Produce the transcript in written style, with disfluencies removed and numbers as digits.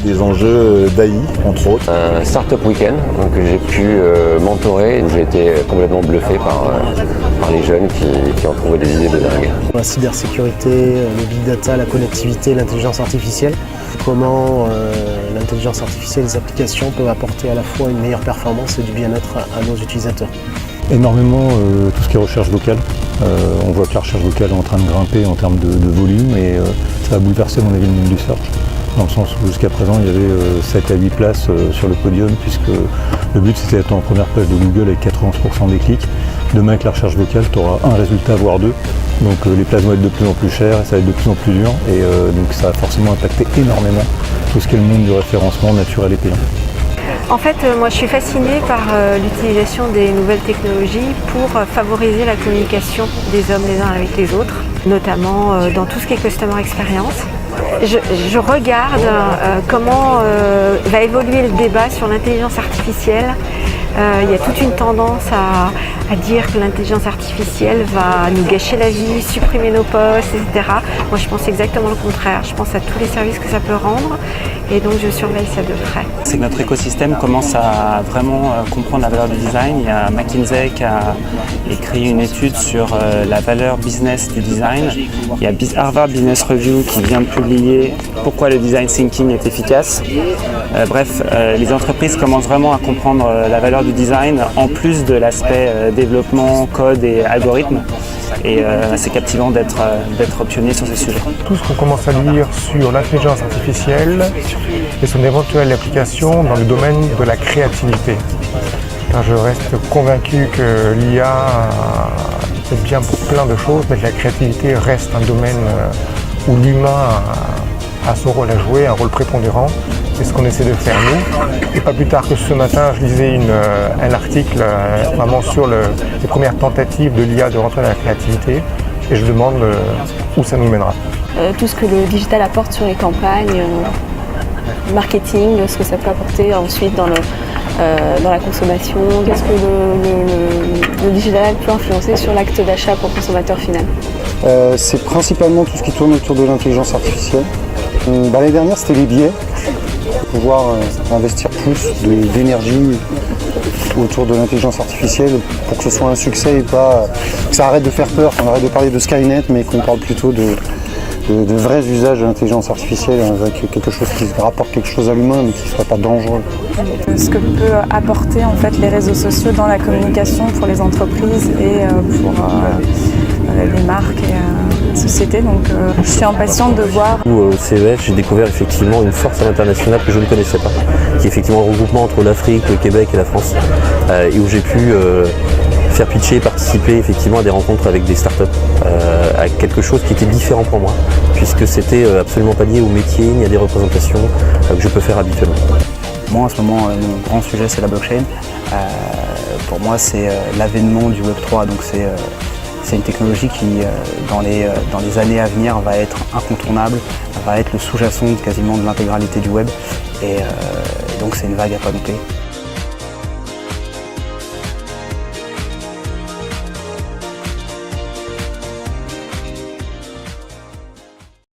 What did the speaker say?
des enjeux d'AI, entre autres. Un Startup Weekend que j'ai pu mentorer, où j'ai été complètement bluffé par les jeunes qui ont trouvé des idées de dingue. La cybersécurité, le big data, la connectivité, l'intelligence artificielle. Comment l'intelligence artificielle et les applications peuvent apporter à la fois une meilleure performance et du bien-être à nos utilisateurs. Énormément tout ce qui est recherche vocale. On voit que la recherche vocale est en train de grimper en termes de volume et ça va bouleverser mon avis le monde du search. Dans le sens où jusqu'à présent il y avait 7 à 8 places sur le podium, puisque le but c'était d'être en première page de Google avec 91% des clics. Demain avec la recherche vocale tu auras un résultat voire deux. Donc les places vont être de plus en plus chères et ça va être de plus en plus dur, et donc ça va forcément impacter énormément tout ce qui est le monde du référencement naturel et payant. En fait, moi je suis fascinée par l'utilisation des nouvelles technologies pour favoriser la communication des hommes les uns avec les autres, notamment dans tout ce qui est customer experience. Je regarde comment va évoluer le débat sur l'intelligence artificielle. Il y a toute une tendance à dire que l'intelligence artificielle va nous gâcher la vie, supprimer nos postes, etc. Moi, je pense exactement le contraire. Je pense à tous les services que ça peut rendre, et donc je surveille ça de près. C'est que notre écosystème commence à vraiment comprendre la valeur du design. Il y a McKinsey qui a écrit une étude sur la valeur business du design. Il y a Harvard Business Review qui vient de publier pourquoi le design thinking est efficace. Bref, les entreprises commencent vraiment à comprendre la valeur du design en plus de l'aspect développement, code et algorithme. Et c'est captivant d'être pionnier sur ces sujets. Tout ce qu'on commence à lire sur l'intelligence artificielle et son éventuelle application dans le domaine de la créativité. Je reste convaincu que l'IA c'est bien pour plein de choses, mais que la créativité reste un domaine où l'humain a son rôle à jouer, un rôle prépondérant. C'est ce qu'on essaie de faire nous. Et pas plus tard que ce matin, je lisais un article vraiment sur les premières tentatives de l'IA de rentrer dans la créativité, et je demande où ça nous mènera. Tout ce que le digital apporte sur les campagnes, marketing, ce que ça peut apporter ensuite dans la consommation, qu'est-ce que le digital peut influencer sur l'acte d'achat pour le consommateur final. C'est principalement tout ce qui tourne autour de l'intelligence artificielle. L'année dernière, c'était les biais. Pouvoir investir plus d'énergie autour de l'intelligence artificielle pour que ce soit un succès et pas que ça arrête de faire peur, qu'on arrête de parler de Skynet, mais qu'on parle plutôt de vrais usages de l'intelligence artificielle avec quelque chose qui rapporte quelque chose à l'humain mais qui ne soit pas dangereux. Ce que peut apporter en fait les réseaux sociaux dans la communication pour les entreprises et pour les marques et sociétés. Donc je suis impatiente de voir. Au CES, j'ai découvert effectivement une force à l'international que je ne connaissais pas, qui est effectivement le regroupement entre l'Afrique, le Québec et la France, et où j'ai pu faire pitcher et participer effectivement à des rencontres avec des startups, à quelque chose qui était différent pour moi, puisque c'était absolument pas lié au métier ni à des représentations que je peux faire habituellement. Moi en ce moment, mon grand sujet c'est la blockchain. Pour moi c'est l'avènement du Web3, donc c'est une technologie qui dans les années à venir va être incontournable, va être le sous-jacent quasiment de l'intégralité du web, et donc c'est une vague à pas louper.